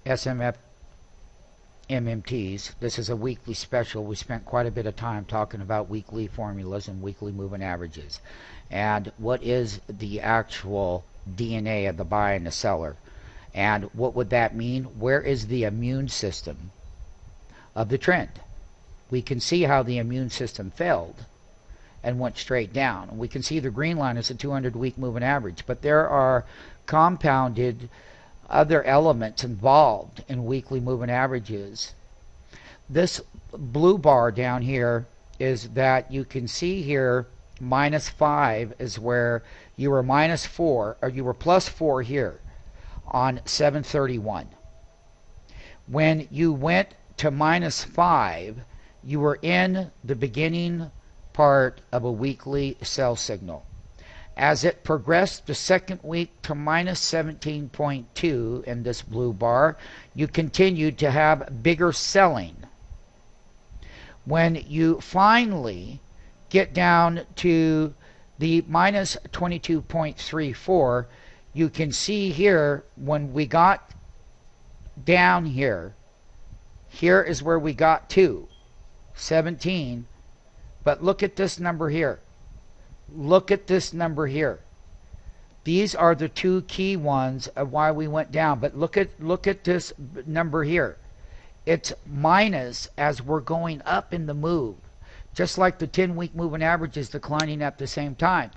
SMF MMTs. This is a weekly special. We spent quite a bit of time talking about weekly formulas and weekly moving averages. And what is the actual DNA of the buyer and the seller? And what would that mean? Where is the immune system of the trend? We can see how the immune system failed and went straight down. And we can see the green line is a 200-week moving average. But there are compounded other elements involved in weekly moving averages. This blue bar down here is that you can see here -5 is where you were -4, or you were +4 here on 731. When you went to -5, you were in the beginning part of a weekly sell signal. As it progressed the second week to -17.2 in this blue bar, you continued to have bigger selling. When you finally get down to the -22.34, you can see here when we got down here, here is where we got to 17. But look at this number here. Look at this number here. These are the two key ones of why we went down. But look at this number here. It's minus as we're going up in the move. Just like the 10-week moving average is declining at the same time.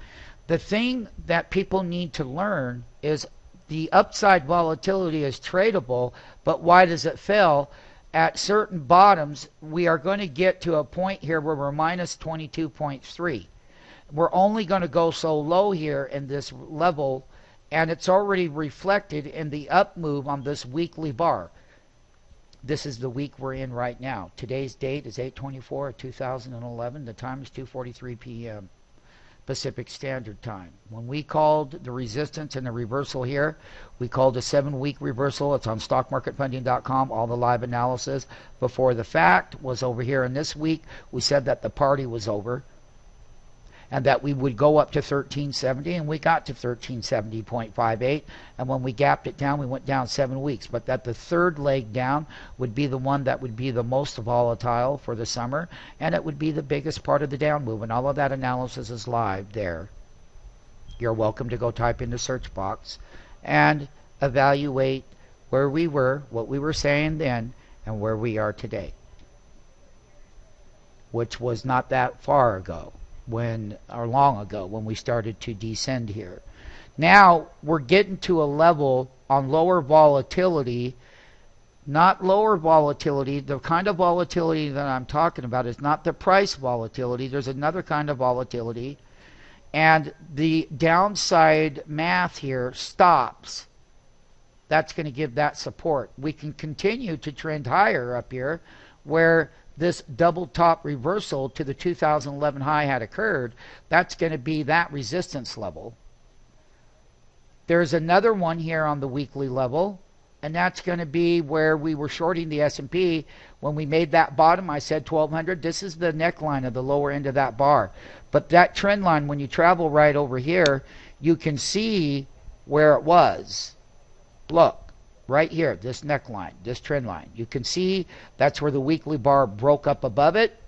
The thing that people need to learn is the upside volatility is tradable, but why does it fail? At certain bottoms, we are going to get to a point here where we're -22.3. We're only going to go so low here in this level, and it's already reflected in the up move on this weekly bar. This is the week we're in right now. Today's date is 8/24/2011. The time is 2:43 p.m. Pacific Standard Time. When we called the resistance and the reversal here, we called a 7-week reversal. It's on stockmarketfunding.com. All the live analysis before the fact was over here. And this week, we said that the party was over and that we would go up to 1370, and we got to 1370.58. And when we gapped it down, we went down 7 weeks. But that the third leg down would be the one that would be the most volatile for the summer, and it would be the biggest part of the down move. And all of that analysis is live there. You're welcome to go type in the search box and evaluate where we were, what we were saying then, and where we are today, which was not that far ago. Long ago when we started to descend here. Now we're getting to a level on lower volatility, not lower volatility. The kind of volatility that I'm talking about is not the price volatility. There's another kind of volatility, and the downside math here stops. That's going to give that support. We can continue to trend higher up here where this double top reversal to the 2011 high had occurred. That's going to be that resistance level. There's another one here on the weekly level, and that's going to be where we were shorting the S&P. When we made that bottom, I said 1200. This is the neckline of the lower end of that bar. But that trend line, when you travel right over here, you can see where it was. Look. Right here, this neckline, this trend line. You can see that's where the weekly bar broke up above it.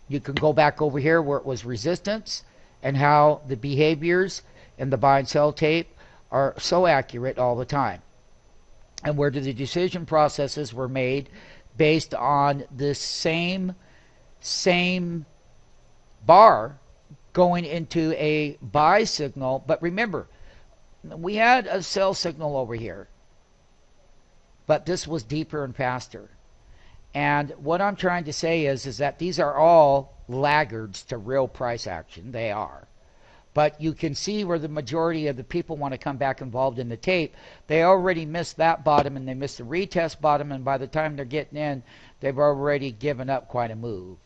You can go back over here where it was resistance, and how the behaviors in the buy and sell tape are so accurate all the time. And where the decision processes were made based on this same bar going into a buy signal. But remember, we had a sell signal over here, but this was deeper and faster. And what I'm trying to say is that these are all laggards to real price action. They are. But you can see where the majority of the people want to come back involved in the tape. They already missed that bottom, and they missed the retest bottom, and by the time they're getting in, they've already given up quite a move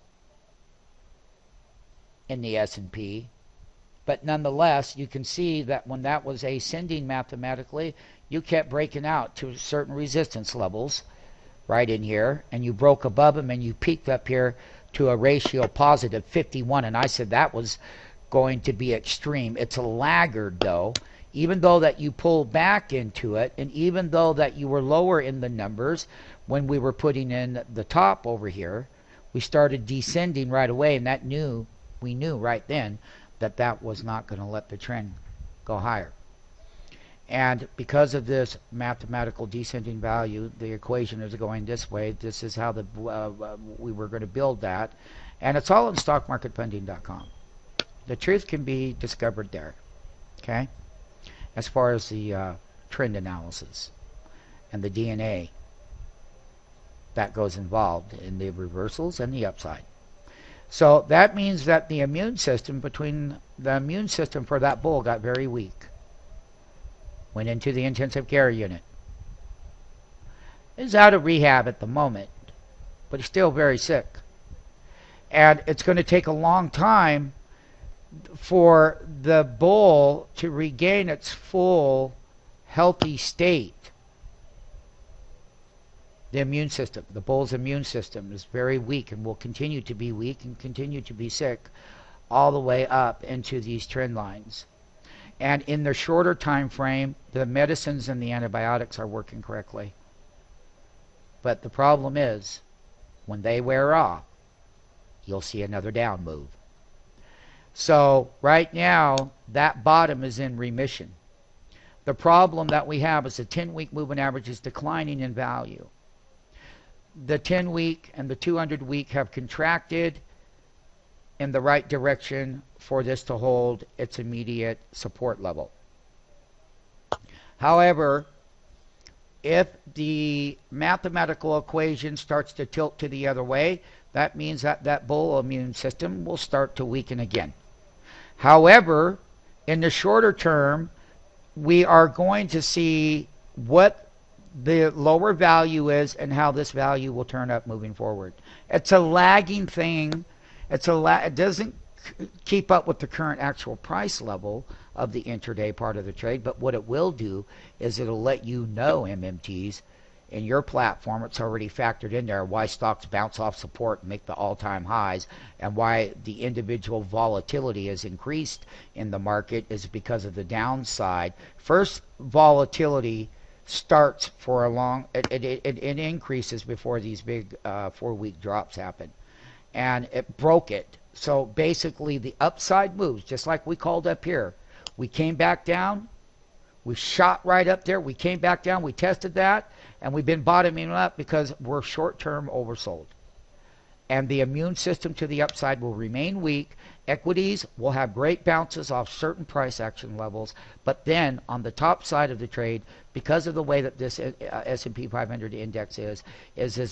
in the S&P. But nonetheless, you can see that when that was ascending mathematically, you kept breaking out to certain resistance levels right in here, and you broke above them, and you peaked up here to a ratio positive 51, and I said that was going to be extreme. It's a laggard, though. even though that you pulled back into it, and even though that you were lower in the numbers when we were putting in the top over here, we started descending right away, and we knew right then that that was not going to let the trend go higher. And because of this mathematical descending value, the equation is going this way. This is how we were going to build that. And it's all on stockmarketfunding.com. The truth can be discovered there. Okay? As far as the trend analysis and the DNA that goes involved in the reversals and the upside. So that means that the immune system for that bull got very weak. Went into the intensive care unit. He's out of rehab at the moment, but he's still very sick. And it's going to take a long time for the bull to regain its full healthy state. The immune system, the bull's immune system is very weak and will continue to be weak and continue to be sick all the way up into these trend lines. And in the shorter time frame, the medicines and the antibiotics are working correctly. But the problem is, when they wear off, you'll see another down move. So right now, that bottom is in remission. The problem that we have is the 10-week moving average is declining in value. The 10-week and the 200-week have contracted in the right direction for this to hold its immediate support level. However, if the mathematical equation starts to tilt to the other way, that means that that bull immune system will start to weaken again. However, in the shorter term, we are going to see what the lower value is and how this value will turn up moving forward. It's a lagging thing. It doesn't keep up with the current actual price level of the intraday part of the trade, but what it will do is it'll let you know, MMTs, in your platform, it's already factored in there, why stocks bounce off support and make the all-time highs, and why the individual volatility has increased in the market is because of the downside. First, volatility starts for a long, it increases before these big 4-week drops happen. And it broke it. So basically the upside moves, just like we called up here. We came back down, we shot right up there, we came back down, we tested that, and we've been bottoming up because we're short-term oversold. And the immune system to the upside will remain weak. Equities will have great bounces off certain price action levels, but then on the top side of the trade, because of the way that this S&P 500 index is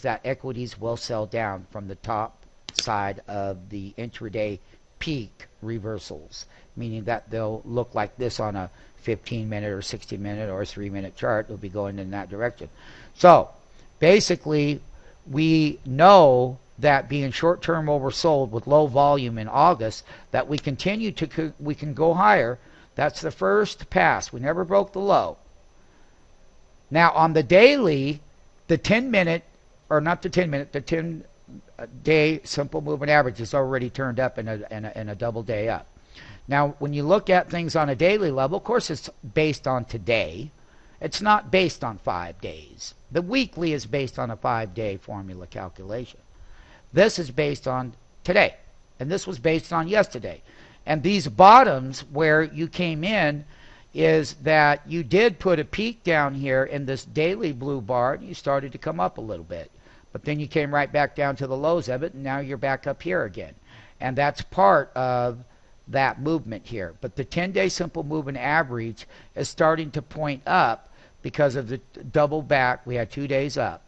that equities will sell down from the top side of the intraday peak reversals, meaning that they'll look like this on a 15-minute or 60-minute or 3-minute chart. They'll be going in that direction. So basically, we know that being short-term oversold with low volume in August, that we can go higher. That's the first pass. We never broke the low. Now on the daily, the 10-minute, or not the 10-minute, the 10-day simple moving average is already turned up in a double day up. Now when you look at things on a daily level, of course it's based on today. It's not based on 5 days. The weekly is based on a 5-day formula calculation. This is based on today, and this was based on yesterday. And these bottoms where you came in is that you did put a peak down here in this daily blue bar, and you started to come up a little bit. But then you came right back down to the lows of it, and now you're back up here again. And that's part of that movement here. But the 10-day simple moving average is starting to point up because of the double back. We had 2 days up.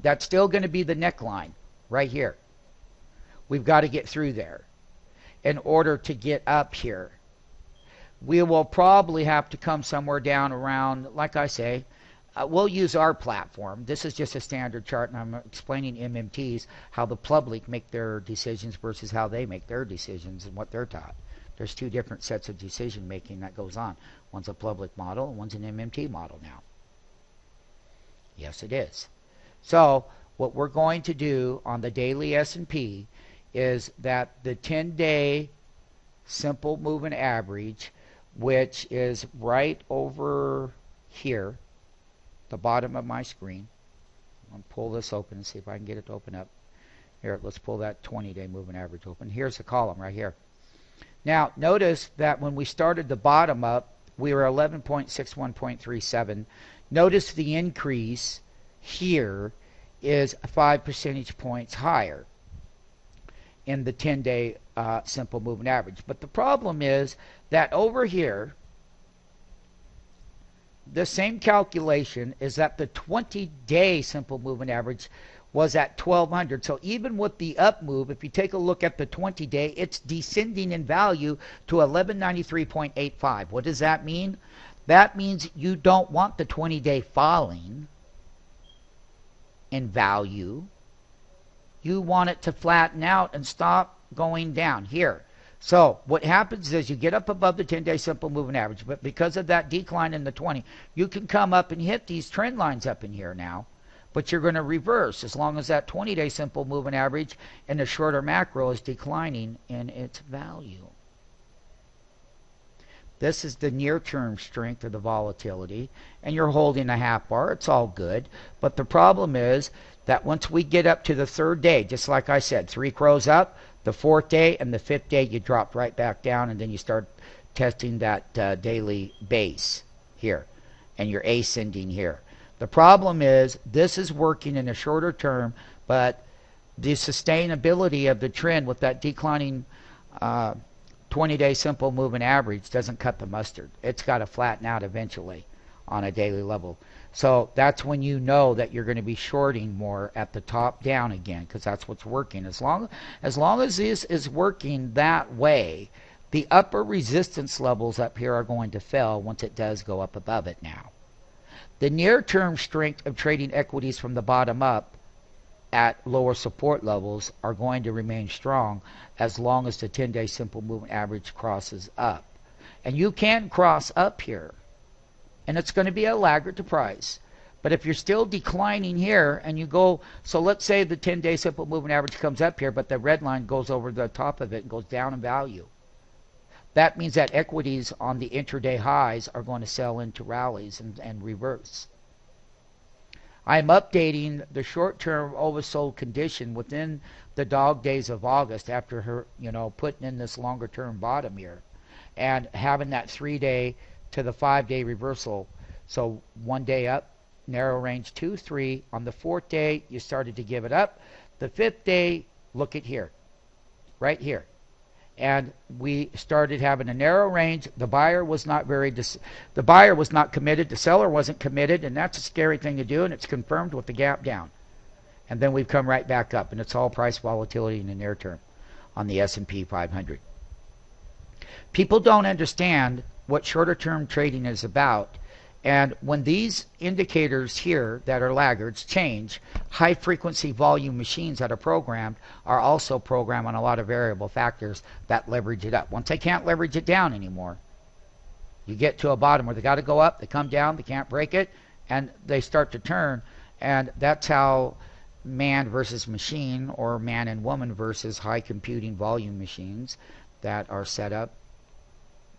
That's still going to be the neckline right here. We've got to get through there in order to get up here. We will probably have to come somewhere down around, like I say, we'll use our platform. This is just a standard chart, and I'm explaining MMTs, how the public make their decisions versus how they make their decisions and what they're taught. There's 2 different sets of decision making that goes on. One's a public model and one's an MMT model now. Yes, it is. So what we're going to do on the daily S&P is that the 10-day simple moving average which is right over here, the bottom of my screen. I'm going to pull this open and see if I can get it to open up. Here, let's pull that 20-day moving average open. Here's the column right here. Now, notice that when we started the bottom up, we were 11.61.37. Notice the increase here is 5 percentage points higher in the 10-day simple moving average. But the problem is that over here, the same calculation is that the 20-day simple moving average was at 1200. So even with the up move, if you take a look at the 20-day, it's descending in value to 1193.85. What does that mean? That means you don't want the 20-day falling in value. You want it to flatten out and stop going down here. So what happens is you get up above the 10-day simple moving average, but because of that decline in the 20, you can come up and hit these trend lines up in here now, but you're going to reverse as long as that 20-day simple moving average in the shorter macro is declining in its value. This is the near-term strength of the volatility, and you're holding a half bar. It's all good, but the problem is that once we get up to the third day, just like I said, 3 crows up, the fourth day and the fifth day, you drop right back down, and then you start testing that daily base here, and you're ascending here. The problem is this is working in a shorter term, but the sustainability of the trend with that declining 20-day simple moving average doesn't cut the mustard. It's got to flatten out eventually on a daily level. So that's when you know that you're going to be shorting more at the top down again, because that's what's working. As long as this is working that way, the upper resistance levels up here are going to fail once it does go up above it now. The near-term strength of trading equities from the bottom up at lower support levels are going to remain strong as long as the 10-day simple moving average crosses up. And you can cross up here, and it's going to be a laggard to price. But if you're still declining here and you go, so let's say the 10-day simple moving average comes up here, but the red line goes over the top of it and goes down in value. That means that equities on the intraday highs are going to sell into rallies and reverse. I'm updating the short-term oversold condition within the dog days of August after her, putting in this longer-term bottom here and having that 3-day to the 5-day reversal. So 1 day up, narrow range 2, 3. On the 4th day, you started to give it up. The 5th day, look at here, right here. And we started having a narrow range. The buyer was not committed. The seller wasn't committed, and that's a scary thing to do, and it's confirmed with the gap down. And then we've come right back up, and it's all price volatility in the near term on the S&P 500. People don't understand what shorter term trading is about. And when these indicators here that are laggards change, high frequency volume machines that are programmed are also programmed on a lot of variable factors that leverage it up. Once they can't leverage it down anymore, you get to a bottom where they got to go up, they come down, they can't break it, and they start to turn. And that's how man versus machine, or man and woman versus high computing volume machines that are set up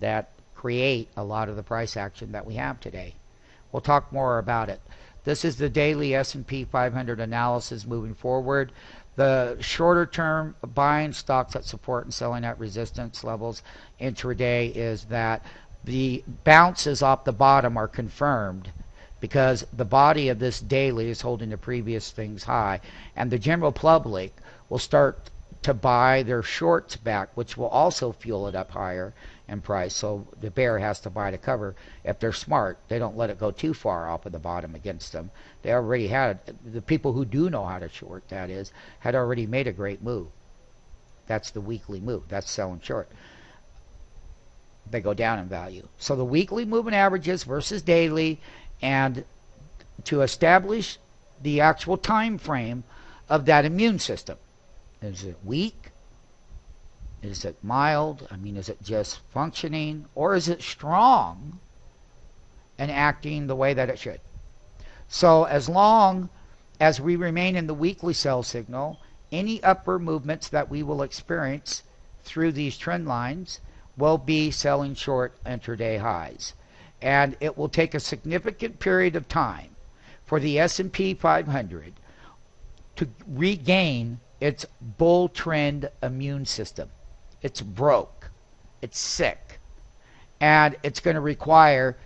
that create a lot of the price action that we have today. We'll talk more about it. This is the daily S&P 500 analysis moving forward. The shorter term buying stocks at support and selling at resistance levels intraday is that the bounces off the bottom are confirmed because the body of this daily is holding the previous things high, and the general public will start to buy their shorts back, which will also fuel it up higher in price. So the bear has to buy to cover. If they're smart, they don't let it go too far off of the bottom against them. They already had, the people who do know how to short, that is, had already made a great move. That's the weekly move. That's selling short. They go down in value. So the weekly moving averages versus daily, and to establish the actual time frame of that immune system. Is it weak? Is it mild? I mean, is it just functioning? Or is it strong and acting the way that it should? So as long as we remain in the weekly sell signal, any upper movements that we will experience through these trend lines will be selling short intraday highs. And it will take a significant period of time for the S&P 500 to regain its bull trend immune system. It's broke. It's sick. And it's going to require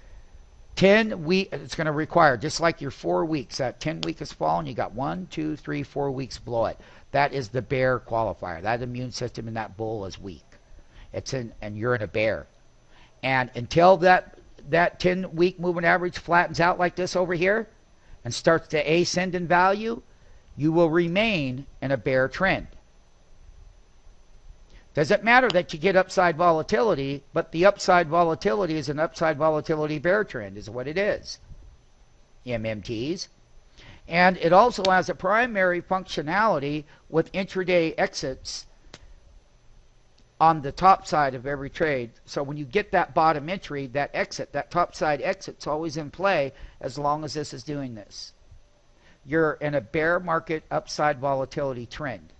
10 weeks. It's going to require, just like your 4 weeks, that 10 week is falling, you got 1, 2, 3, 4 weeks below it. That is the bear qualifier. That immune system in that bull is weak. And you're in a bear. And until that 10-week moving average flattens out like this over here and starts to ascend in value, you will remain in a bear trend. Doesn't matter that you get upside volatility, but the upside volatility is an upside volatility bear trend, is what it is. MMTs. And it also has a primary functionality with intraday exits on the top side of every trade. So when you get that bottom entry, that exit, that top side exit's always in play as long as this is doing this. You're in a bear market upside volatility trend.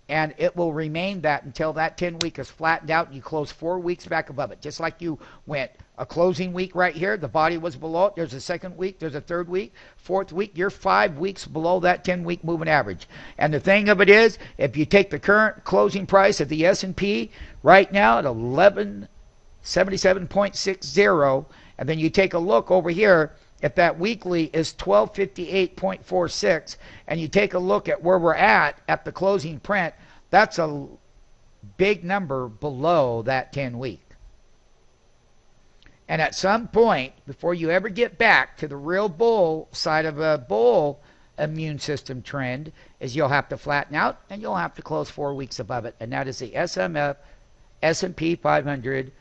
And it will remain that until that 10 week is flattened out and you close 4 weeks back above it. Just like you went a closing week right here, the body was below it. There's a second week, there's a third week, fourth week. You're 5 weeks below that 10-week moving average. And the thing of it is, if you take the current closing price of the S&P right now at 1177.60, and then you take a look over here, if that weekly is 1258.46, and you take a look at where we're at the closing print, that's a big number below that 10-week. And at some point, before you ever get back to the real bull side of a bull immune system trend, is you'll have to flatten out and you'll have to close 4 weeks above it. And that is the SMF S&P 500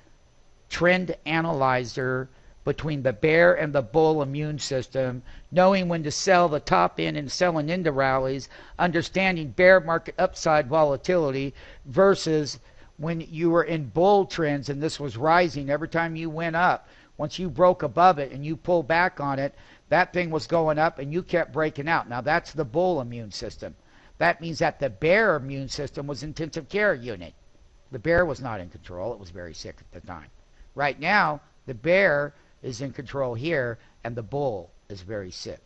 trend analyzer between the bear and the bull immune system, knowing when to sell the top end and selling into rallies, understanding bear market upside volatility versus when you were in bull trends and this was rising every time you went up. Once you broke above it and you pulled back on it, that thing was going up and you kept breaking out. Now that's the bull immune system. That means that the bear immune system was intensive care unit. The bear was not in control. It was very sick at the time. Right now, the bear is in control here, and the bull is very sick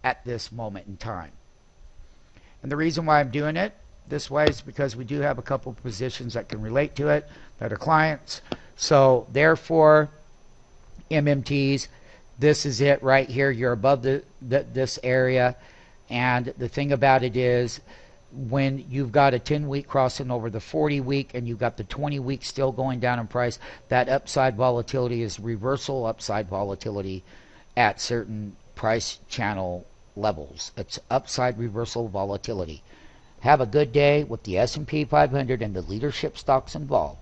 at this moment in time. And the reason why I'm doing it this way is because we do have a couple of positions that can relate to it that are clients. So therefore, MMTs, this is it right here. You're above this area. And the thing about it is, when you've got a 10-week crossing over the 40-week and you've got the 20-week still going down in price, that upside volatility is reversal upside volatility at certain price channel levels. It's upside reversal volatility. Have a good day with the S&P 500 and the leadership stocks involved.